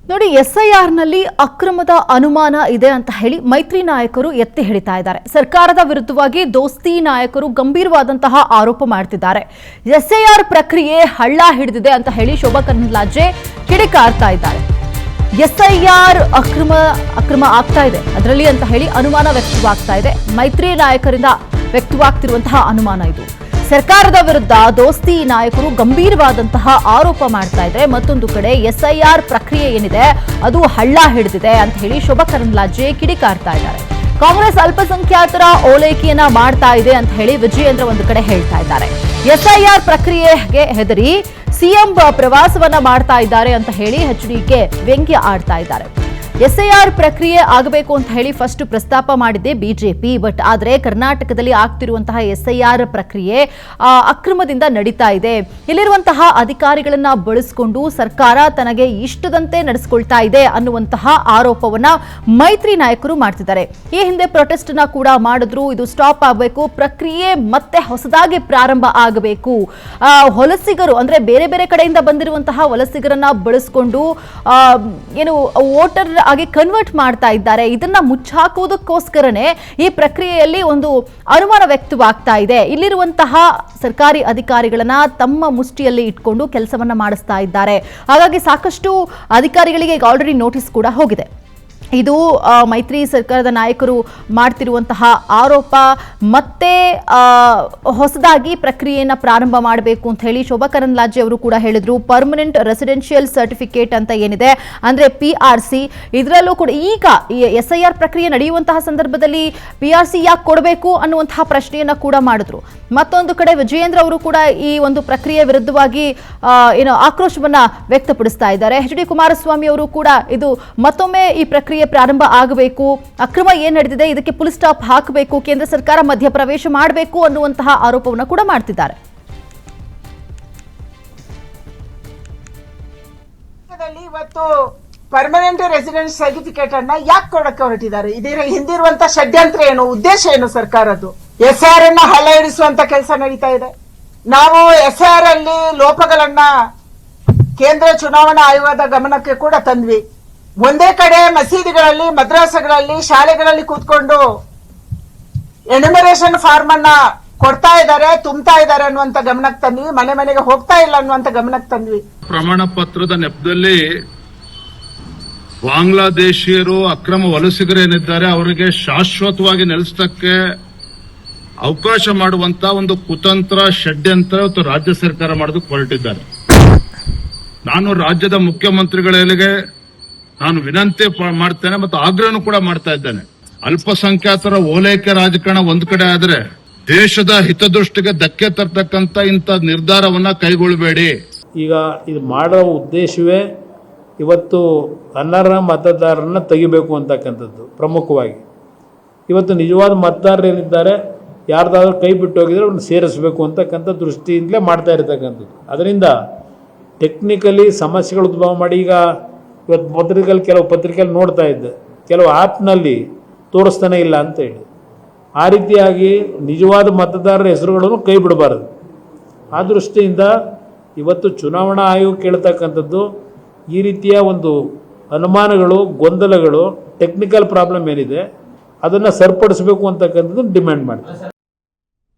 ನೋಡಿ, ಎಸ್ಐಆರ್ ನಲ್ಲಿ ಅಕ್ರಮದ ಅನುಮಾನ ಇದೆ ಅಂತ ಹೇಳಿ ಮೈತ್ರಿ ನಾಯಕರು ಎತ್ತಿ ಹಿಡಿತಾ ಇದ್ದಾರೆ. ಸರ್ಕಾರದ ವಿರುದ್ಧವಾಗಿ ದೋಸ್ತಿ ನಾಯಕರು ಗಂಭೀರವಾದಂತಹ ಆರೋಪ ಮಾಡ್ತಿದ್ದಾರೆ. ಎಸ್ಐಆರ್ ಪ್ರಕ್ರಿಯೆ ಹಳ್ಳ ಹಿಡಿದಿದೆ ಅಂತ ಹೇಳಿ ಶೋಭಾ ಕರಂದ್ಲಾಜೆ ಕಿಡಿಕಾರ್ತಾ ಇದ್ದಾರೆ. ಎಸ್ಐಆರ್ ಅಕ್ರಮ ಆಗ್ತಾ ಇದೆ ಅದರಲ್ಲಿ ಅಂತ ಹೇಳಿ ಅನುಮಾನ ವ್ಯಕ್ತವಾಗ್ತಾ ಇದೆ. ಮೈತ್ರಿ ನಾಯಕರಿಂದ ವ್ಯಕ್ತವಾಗ್ತಿರುವಂತಹ ಅನುಮಾನ ಇದು. ಸರ್ಕಾರದ ವಿರುದ್ಧ ದೋಸ್ತಿ ನಾಯಕರು ಗಂಭೀರವಾದಂತಹ ಆರೋಪ ಮಾಡ್ತಾ ಇದ್ದಾರೆ. ಮತ್ತೊಂದು ಕಡೆ ಎಸ್ಐಆರ್ ಪ್ರಕ್ರಿಯೆ ಏನಿದೆ ಅದು ಹಳ್ಳ ಹಿಡಿದಿದೆ ಅಂತ ಹೇಳಿ ಶೋಭಾ ಕರಂದ್ಲಾಜೆ ಕಿಡಿಕಾರ್ತಾ ಇದ್ದಾರೆ. ಕಾಂಗ್ರೆಸ್ ಅಲ್ಪಸಂಖ್ಯಾತರ ಓಲೈಕೆಯನ್ನ ಮಾಡ್ತಾ ಇದೆ ಅಂತ ಹೇಳಿ ವಿಜಯೇಂದ್ರ ಒಂದು ಕಡೆ ಹೇಳ್ತಾ ಇದ್ದಾರೆ. ಎಸ್ಐಆರ್ ಪ್ರಕ್ರಿಯೆಗೆ ಹೆದರಿ ಸಿಎಂ ಪ್ರವಾಸವನ್ನ ಮಾಡ್ತಾ ಇದ್ದಾರೆ ಅಂತ ಹೇಳಿ ಎಚ್ಡಿಕೆ ವ್ಯಂಗ್ಯ ಆಡ್ತಾ ಇದ್ದಾರೆ. ಎಸ್ಐಆರ್ ಪ್ರಕ್ರಿಯೆ ಆಗಬೇಕು ಅಂತ ಹೇಳಿ ಫಸ್ಟ್ ಪ್ರಸ್ತಾಪ ಮಾಡಿದ್ದೆ ಬಿಜೆಪಿ. ಬಟ್ ಆದರೆ ಕರ್ನಾಟಕದಲ್ಲಿ ಆಗ್ತಿರುವಂತಹ ಎಸ್ಐಆರ್ ಪ್ರಕ್ರಿಯೆ ಅಕ್ರಮದಿಂದ ನಡೀತಾ ಇದೆ. ಇಲ್ಲಿರುವಂತಹ ಅಧಿಕಾರಿಗಳನ್ನ ಬಳಸಿಕೊಂಡು ಸರ್ಕಾರ ತನಗೆ ಇಷ್ಟದಂತೆ ನಡೆಸಿಕೊಳ್ತಾ ಇದೆ ಅನ್ನುವಂತಹ ಆರೋಪವನ್ನ ಮೈತ್ರಿ ನಾಯಕರು ಮಾಡ್ತಿದ್ದಾರೆ. ಈ ಹಿಂದೆ ಪ್ರೊಟೆಸ್ಟ್ ನ ಕೂಡ ಮಾಡಿದ್ರು. ಇದು ಸ್ಟಾಪ್ ಆಗಬೇಕು, ಪ್ರಕ್ರಿಯೆ ಮತ್ತೆ ಹೊಸದಾಗಿ ಪ್ರಾರಂಭ ಆಗಬೇಕು. ವಲಸಿಗರು ಅಂದ್ರೆ ಬೇರೆ ಬೇರೆ ಕಡೆಯಿಂದ ಬಂದಿರುವಂತಹ ವಲಸಿಗರನ್ನ ಬಳಸಿಕೊಂಡು ಏನು ವೋಟರ್ ಆಗಿ ಕನ್ವರ್ಟ್ ಮಾಡ್ತಾ ಇದ್ದಾರೆ. ಇದನ್ನ ಮುಚ್ಚಾಕುವುದಕ್ಕೋಸ್ಕರನೇ ಈ ಪ್ರಕ್ರಿಯೆಯಲ್ಲಿ ಒಂದು ಅನುಮಾನ ವ್ಯಕ್ತವಾಗ್ತಾ ಇದೆ. ಇಲ್ಲಿರುವಂತಹ ಸರ್ಕಾರಿ ಅಧಿಕಾರಿಗಳನ್ನ ತಮ್ಮ ಮುಷ್ಟಿಯಲ್ಲಿ ಇಟ್ಕೊಂಡು ಕೆಲಸವನ್ನ ಮಾಡಿಸ್ತಾ ಇದ್ದಾರೆ. ಹಾಗಾಗಿ ಸಾಕಷ್ಟು ಅಧಿಕಾರಿಗಳಿಗೆ ಈಗ ಆಲ್ರೆಡಿ ನೋಟಿಸ್ ಕೂಡ ಹೋಗಿದೆ. ಇದು ಮೈತ್ರಿ ಸರ್ಕಾರದ ನಾಯಕರು ಮಾಡ್ತಿರುವಂತಹ ಆರೋಪ. ಮತ್ತೆ ಹೊಸದಾಗಿ ಪ್ರಕ್ರಿಯೆಯನ್ನು ಪ್ರಾರಂಭ ಮಾಡಬೇಕು ಅಂತ ಹೇಳಿ ಶೋಭಾ ಕರಂದ್ಲಾಜೆ ಅವರು ಕೂಡ ಹೇಳಿದ್ರು. ಪರ್ಮನೆಂಟ್ ರೆಸಿಡೆನ್ಷಿಯಲ್ ಸರ್ಟಿಫಿಕೇಟ್ ಅಂತ ಏನಿದೆ ಅಂದ್ರೆ PRC, ಇದರಲ್ಲೂ ಕೂಡ ಈಗ ಎಸ್ಐಆರ್ ಪ್ರಕ್ರಿಯೆ ನಡೆಯುವಂತಹ ಸಂದರ್ಭದಲ್ಲಿ PRC ಯಾಕೆ ಕೊಡಬೇಕು ಅನ್ನುವಂತಹ ಪ್ರಶ್ನೆಯನ್ನ ಕೂಡ ಮಾಡಿದ್ರು. ಮತ್ತೊಂದು ಕಡೆ ವಿಜಯೇಂದ್ರ ಅವರು ಕೂಡ ಈ ಒಂದು ಪ್ರಕ್ರಿಯೆ ವಿರುದ್ಧವಾಗಿ ಆಕ್ರೋಶವನ್ನ ವ್ಯಕ್ತಪಡಿಸ್ತಾ ಇದ್ದಾರೆ. HD ಕುಮಾರಸ್ವಾಮಿ ಅವರು ಕೂಡ ಇದು ಮತ್ತೊಮ್ಮೆ ಈ ಪ್ರಕ್ರಿಯೆ ಪ್ರಾರಂಭ ಆಗಬೇಕು, ಅಕ್ರಮ ಏನ್ ನಡೆದಿದೆ ಇದಕ್ಕೆ ಫುಲ್ ಸ್ಟಾಪ್ ಹಾಕಬೇಕು, ಕೇಂದ್ರ ಸರ್ಕಾರ ಮಧ್ಯಪ್ರವೇಶ ಮಾಡಬೇಕು ಅನ್ನುವಂತಹ ಆರೋಪವನ್ನು ಕೂಡ ಮಾಡ್ತಿದ್ದಾರೆ. ಇವತ್ತು ಪರ್ಮನೆಂಟ್ ರೆಸಿಡೆನ್ಸ್ ಸರ್ಟಿಫಿಕೇಟ್ ಅನ್ನ ಯಾಕೆ ಕೊಡಕ್ಕೆ ಹೊರಟಿದ್ದಾರೆ? ಇದರ ಹಿಂದಿರುವಂತ ಷಡ್ಯಂತ್ರ ಏನು, ಉದ್ದೇಶ ಏನು ಸರ್ಕಾರದ್ದು? SIR ಅನ್ನ ಹಳ್ಳ ಹಿಡಿಸುವಂತ ಕೆಲಸ ನಡೀತಾ ಇದೆ. ನಾವು SIR ಅಲ್ಲಿ ಲೋಪಗಳನ್ನ ಕೇಂದ್ರ ಚುನಾವಣಾ ಆಯೋಗದ ಗಮನಕ್ಕೆ ಕೂಡ ತಂದ್ವಿ. ಒಂದೇ ಕಡೆ ಮಸೀದಿಗಳಲ್ಲಿ, ಮದ್ರಾಸಗಳಲ್ಲಿ, ಶಾಲೆಗಳಲ್ಲಿ ಕೂತ್ಕೊಂಡು ಎನ್ಯುಮರೇಷನ್ ಫಾರ್ಮ್ ಅನ್ನ ಕೊಡ್ತಾ ಇದ್ದಾರೆ, ತುಂಬ್ತಾ ಇದ್ದಾರೆ ಅನ್ನುವಂತ ಗಮನಕ್ಕೆ ತಂದ್ವಿ. ಮನೆ ಮನೆಗೆ ಹೋಗ್ತಾ ಇಲ್ಲ ಅನ್ನುವಂತ ಗಮನಕ್ಕೆ ತಂದ್ವಿ. ಪ್ರಮಾಣ ಪತ್ರದ ನೆಪದಲ್ಲಿ ಬಾಂಗ್ಲಾದೇಶಿಯರು ಅಕ್ರಮ ವಲಸಿಗರೇನಿದ್ದಾರೆ ಅವರಿಗೆ ಶಾಶ್ವತವಾಗಿ ನೆಲೆಸಕ್ಕೆ ಅವಕಾಶ ಮಾಡುವಂತ ಒಂದು ಕುತಂತ್ರ ಷಡ್ಯಂತ್ರ ಇವತ್ತು ರಾಜ್ಯ ಸರ್ಕಾರ ಮಾಡೋದಕ್ಕೆ ಹೊರಟಿದ್ದಾರೆ. ನಾನು ರಾಜ್ಯದ ಮುಖ್ಯಮಂತ್ರಿಗಳಿಗೆ ನಾನು ವಿನಂತಿ ಮಾಡ್ತೇನೆ ಮತ್ತು ಆಗ್ರಹನೂ ಕೂಡ ಮಾಡ್ತಾ ಇದ್ದೇನೆ. ಅಲ್ಪಸಂಖ್ಯಾತರ ಓಲೈಕೆ ರಾಜಕಾರಣ ಒಂದ್ ಕಡೆ ಆದ್ರೆ ದೇಶದ ಹಿತದೃಷ್ಟಿಗೆ ಧಕ್ಕೆ ತರ್ತಕ್ಕಂಥ ಇಂಥ ನಿರ್ಧಾರವನ್ನ ಕೈಗೊಳ್ಳಬೇಡಿ. ಈಗ ಇದು ಮಾಡೋ ಉದ್ದೇಶವೇ ಇವತ್ತು ಅನರ್ಹ ಮತದಾರರನ್ನ ತೆಗಿಬೇಕು ಅಂತಕ್ಕಂಥದ್ದು ಪ್ರಮುಖವಾಗಿ. ಇವತ್ತು ನಿಜವಾದ ಮತದಾರರು ಏನಿದ್ದಾರೆ, ಯಾರ್ದಾದ್ರೂ ಕೈ ಬಿಟ್ಟು ಹೋಗಿದ್ರೆ ಅವ್ರನ್ನ ಸೇರಿಸಬೇಕು ಅಂತಕ್ಕಂಥ ದೃಷ್ಟಿಯಿಂದಲೇ ಮಾಡ್ತಾ ಇರತಕ್ಕಂಥದ್ದು. ಅದರಿಂದ ಟೆಕ್ನಿಕಲಿ ಸಮಸ್ಯೆಗಳು ಉದ್ಭವ ಮಾಡಿ ಈಗ ಇವತ್ತು ಕೆಲವು ಪತ್ರಿಕೆಯಲ್ಲಿ ನೋಡ್ತಾ ಇದ್ದೆ, ಕೆಲವು ಆ್ಯಪ್ನಲ್ಲಿ ತೋರಿಸ್ತಾನೆ ಇಲ್ಲ ಅಂತ ಹೇಳಿ. ಆ ರೀತಿಯಾಗಿ ನಿಜವಾದ ಮತದಾರರ ಹೆಸರುಗಳನ್ನು ಕೈ ಬಿಡಬಾರದು. ಆ ದೃಷ್ಟಿಯಿಂದ ಇವತ್ತು ಚುನಾವಣಾ ಆಯೋಗ ಕೇಳ್ತಕ್ಕಂಥದ್ದು ಈ ರೀತಿಯ ಒಂದು ಅನುಮಾನಗಳು, ಗೊಂದಲಗಳು, ಟೆಕ್ನಿಕಲ್ ಪ್ರಾಬ್ಲಮ್ ಏನಿದೆ ಅದನ್ನು ಸರಿಪಡಿಸಬೇಕು ಅಂತಕ್ಕಂಥದ್ದು ಡಿಮ್ಯಾಂಡ್ ಮಾಡ್ತಾರೆ.